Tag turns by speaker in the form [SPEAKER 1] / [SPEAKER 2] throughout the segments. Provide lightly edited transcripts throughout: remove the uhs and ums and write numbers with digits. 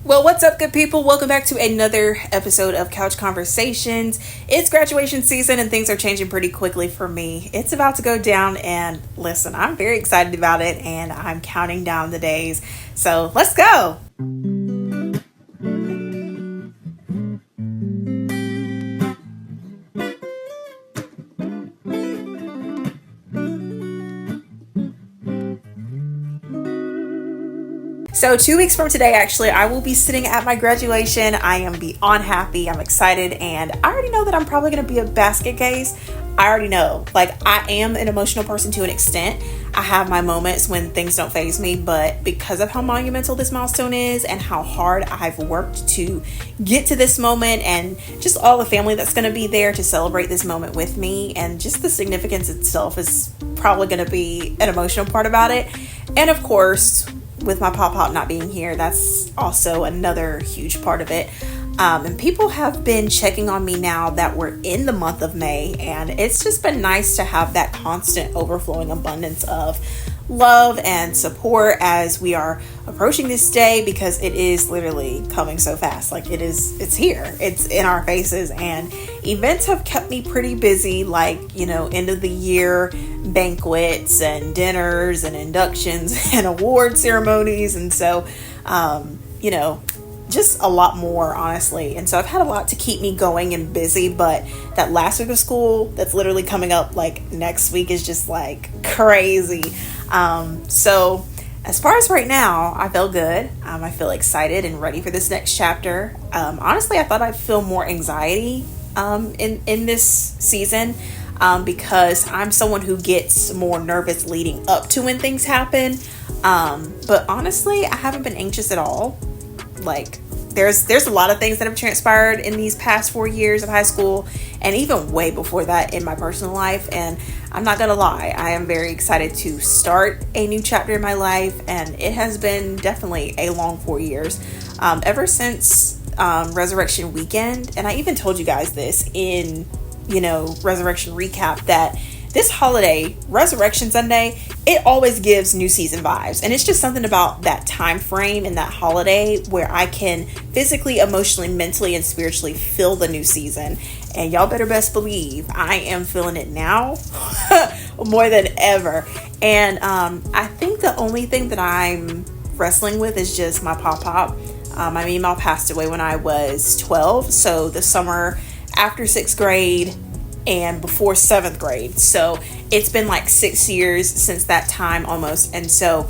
[SPEAKER 1] Well, what's up, good people? Welcome back to another episode of Couch Conversations. It's graduation season and things are changing pretty quickly for me. It's about to go down, and listen, I'm very excited about it and I'm counting down the days. So let's go. So 2 weeks from today, actually, I will be sitting at my graduation. I am beyond happy. I'm excited. And I already know that I'm probably going to be a basket case. I already know. Like, I am an emotional person to an extent. I have my moments when things don't faze me. But because of how monumental this milestone is and how hard I've worked to get to this moment and just all the family that's going to be there to celebrate this moment with me and just the significance itself is probably going to be an emotional part about it. And of course, with my pop not being here, that's also another huge part of it. And people have been checking on me now that we're in the month of May, and it's just been nice to have that constant overflowing abundance of love and support as we are approaching this day, because it is literally coming so fast. Like, it's here, it's in our faces, and events have kept me pretty busy, like, end of the year banquets and dinners and inductions and award ceremonies. And so, just a lot more, honestly. And so I've had a lot to keep me going and busy, but that last week of school that's literally coming up like next week is just like crazy. So as far as right now, I feel good. I feel excited and ready for this next chapter. Honestly, I thought I'd feel more anxiety in this season, because I'm someone who gets more nervous leading up to when things happen. But honestly, I haven't been anxious at all. Like, there's a lot of things that have transpired in these past 4 years of high school, and even way before that in my personal life. And I'm not gonna lie, I am very excited to start a new chapter in my life, and it has been definitely a long 4 years. Ever since Resurrection Weekend, and I even told you guys this in Resurrection Recap, that this holiday, Resurrection Sunday, it always gives new season vibes. And it's just something about that time frame and that holiday where I can physically, emotionally, mentally, and spiritually feel the new season. And y'all better best believe I am feeling it now more than ever. And I think the only thing that I'm wrestling with is just my pop. My Meemaw passed away when I was 12. So the summer after 6th grade and before 7th grade. So it's been like 6 years since that time almost. And so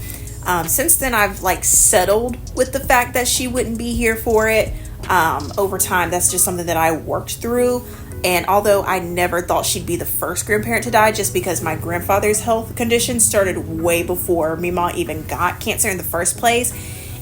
[SPEAKER 1] since then, I've like settled with the fact that she wouldn't be here for it. Over time, that's just something that I worked through. And although I never thought she'd be the first grandparent to die, just because my grandfather's health condition started way before Meemaw even got cancer in the first place,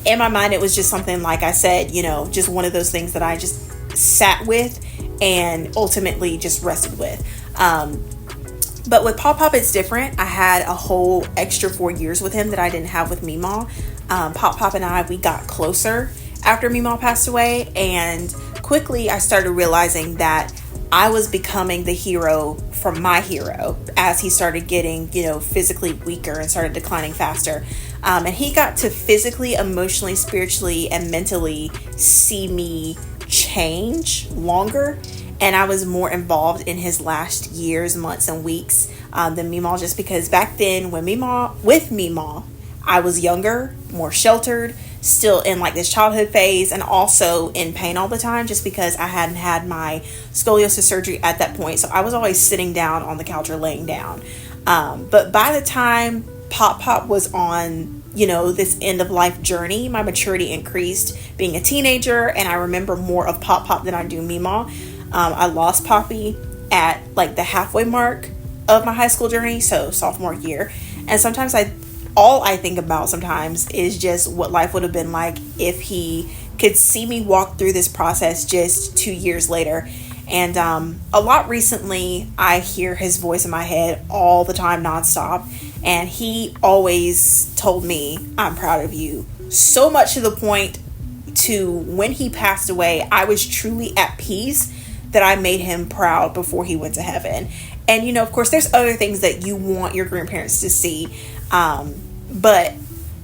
[SPEAKER 1] in my mind, it was just something, like I said, just one of those things that I just sat with and ultimately just rested with. But with Pop, it's different. I had a whole extra 4 years with him that I didn't have with Meemaw. Pop and I, we got closer after Meemaw passed away, and quickly I started realizing that I was becoming the hero from my hero as he started getting, physically weaker and started declining faster. And he got to physically, emotionally, spiritually, and mentally see me change longer. And I was more involved in his last years, months, and weeks than Meemaw, just because back then with Meemaw, I was younger, more sheltered, still in like this childhood phase, and also in pain all the time, just because I hadn't had my scoliosis surgery at that point. So I was always sitting down on the couch or laying down. But by the time Pop was on, this end of life journey, my maturity increased being a teenager, and I remember more of Pop than I do Meemaw. I lost Poppy at like the halfway mark of my high school journey, so sophomore year. And sometimes all I think about sometimes is just what life would have been like if he could see me walk through this process just 2 years later. And a lot recently, I hear his voice in my head all the time, nonstop. And he always told me, I'm proud of you. So much to the point to when he passed away, I was truly at peace that I made him proud before he went to heaven. And, of course, there's other things that you want your grandparents to see. But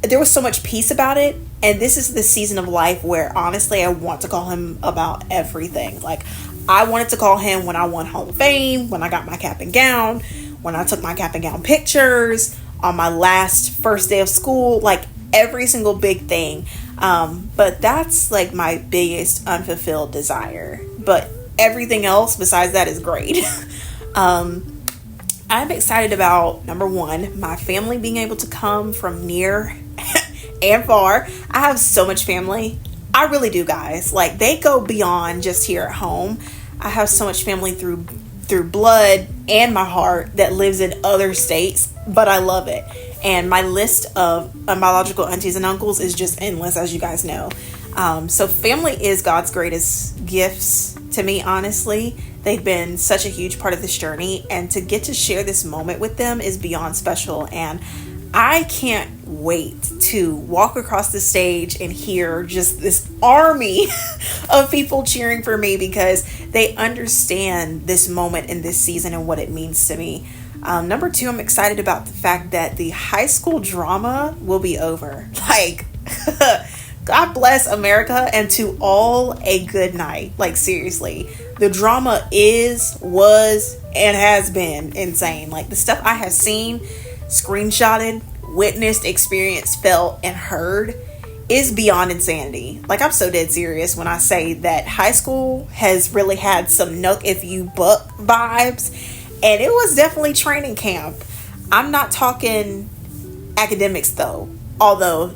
[SPEAKER 1] there was so much peace about it And this is the season of life where honestly I want to call him about everything. Like, I wanted to call him when I won Hall of Fame, when I got my cap and gown, when I took my cap and gown pictures, on my first day of school, like every single big thing. But that's like my biggest unfulfilled desire. But everything else besides that is great. I'm excited about, number one, my family being able to come from near and far. I have so much family. I really do, guys. Like, they go beyond just here at home. I have so much family through blood and my heart that lives in other states, but I love it. And my list of biological aunties and uncles is just endless, as you guys know. So family is God's greatest gifts to me, honestly. They've been such a huge part of this journey, and to get to share this moment with them is beyond special. And I can't wait to walk across the stage and hear just this army of people cheering for me, because they understand this moment in this season and what it means to me. Number two, I'm excited about the fact that the high school drama will be over. Like, God bless America, and to all a good night. Like, seriously, the drama was, and has been insane. Like, the stuff I have seen, screenshotted, witnessed, experienced, felt, and heard is beyond insanity. Like, I'm so dead serious when I say that high school has really had some Nook If You Buck vibes, and it was definitely training camp. I'm not talking academics though, although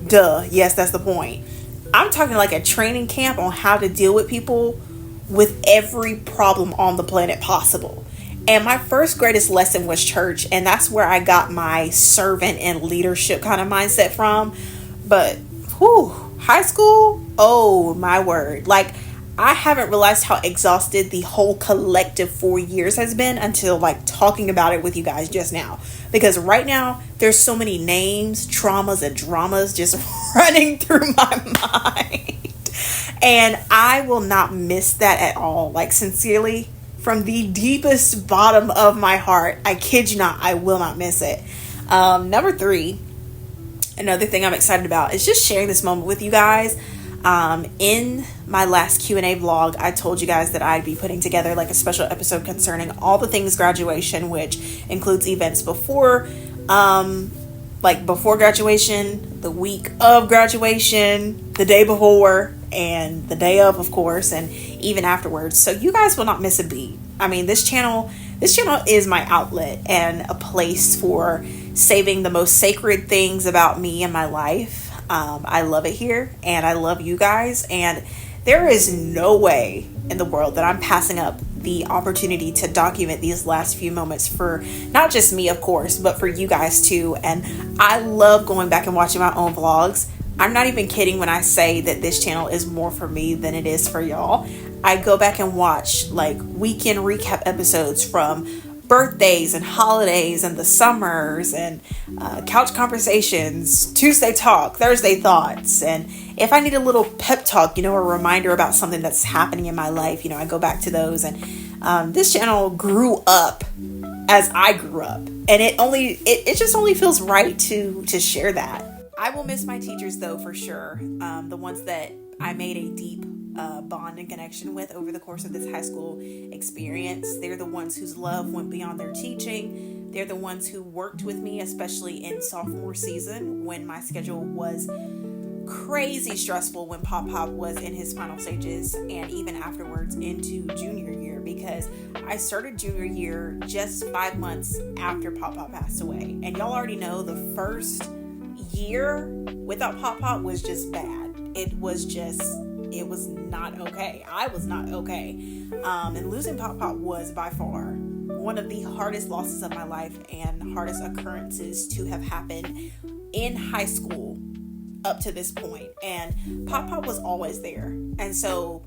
[SPEAKER 1] yes, that's the point. I'm talking like a training camp on how to deal with people with every problem on the planet possible. And my first greatest lesson was church, and that's where I got my servant and leadership kind of mindset from. But high school, oh my word. Like, I haven't realized how exhausted the whole collective 4 years has been until like talking about it with you guys just now. Because right now, there's so many names, traumas, and dramas just running through my mind. And I will not miss that at all. Like, sincerely, from the deepest bottom of my heart, I kid you not, I will not miss it. Number three, another thing I'm excited about is just sharing this moment with you guys. In my last Q&A vlog, I told you guys that I'd be putting together like a special episode concerning all the things graduation, which includes events before graduation, the week of graduation, the day before, and the day of course, and even afterwards. So you guys will not miss a beat. I mean, this channel is my outlet and a place for saving the most sacred things about me and my life. I love it here, and I love you guys, and there is no way in the world that I'm passing up the opportunity to document these last few moments for not just me, of course, but for you guys too. And I love going back and watching my own vlogs. I'm not even kidding when I say that this channel is more for me than it is for y'all. I go back and watch like weekend recap episodes from birthdays and holidays and the summers and couch conversations, Tuesday talk, Thursday thoughts. And if I need a little pep talk, a reminder about something that's happening in my life, I go back to those. And this channel grew up as I grew up, and it just only feels right to share that. I will miss my teachers though, for sure. The ones that I made a deep bond and connection with over the course of this high school experience. They're the ones whose love went beyond their teaching. They're the ones who worked with me, especially in sophomore season when my schedule was crazy stressful, when Pop Pop was in his final stages, and even afterwards into junior year, because I started junior year just 5 months after Pop Pop passed away. And y'all already know the first year without Pop Pop was just bad. It was not okay. I was not okay. And losing Pop Pop was by far one of the hardest losses of my life and hardest occurrences to have happened in high school up to this point. And Pop Pop was always there. And so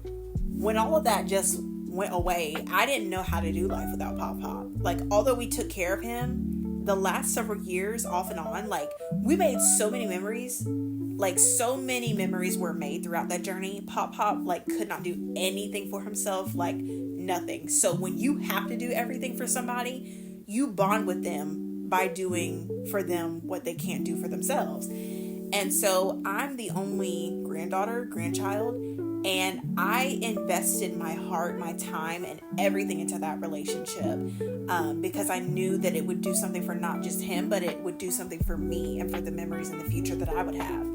[SPEAKER 1] when all of that just went away, I didn't know how to do life without Pop Pop. Like, although we took care of him the last several years off and on, like, we made so many memories. Like, so many memories were made throughout that journey. Pop Pop, like, could not do anything for himself, like, nothing. So when you have to do everything for somebody, you bond with them by doing for them what they can't do for themselves. And so I'm the only grandchild, and I invested my heart, my time, and everything into that relationship, because I knew that it would do something for not just him, but it would do something for me and for the memories in the future that I would have.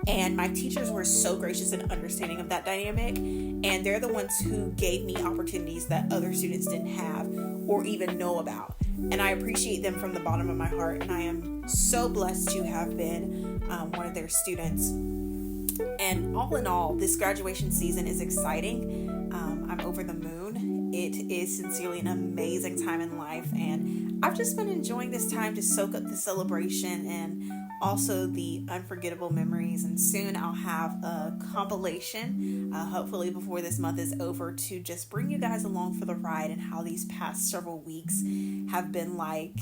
[SPEAKER 1] And my teachers were so gracious and understanding of that dynamic, and they're the ones who gave me opportunities that other students didn't have or even know about. And I appreciate them from the bottom of my heart, and I am so blessed to have been one of their students. And all in all, this graduation season is exciting. I'm over the moon. It is sincerely an amazing time in life, and I've just been enjoying this time to soak up the celebration and also the unforgettable memories. And soon I'll have a compilation, hopefully before this month is over, to just bring you guys along for the ride and how these past several weeks have been like,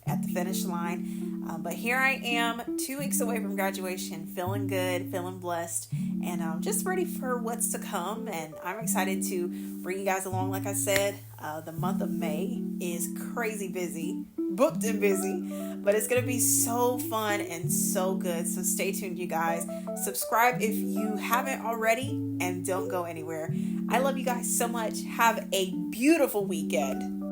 [SPEAKER 1] at the finish line. But here I am, 2 weeks away from graduation, feeling good, feeling blessed, and I'm just ready for what's to come. And I'm excited to bring you guys along. Like I said, the month of May is crazy busy, booked and busy, but it's going to be so fun and so good. So stay tuned, you guys. Subscribe if you haven't already, and don't go anywhere. I love you guys so much. Have a beautiful weekend.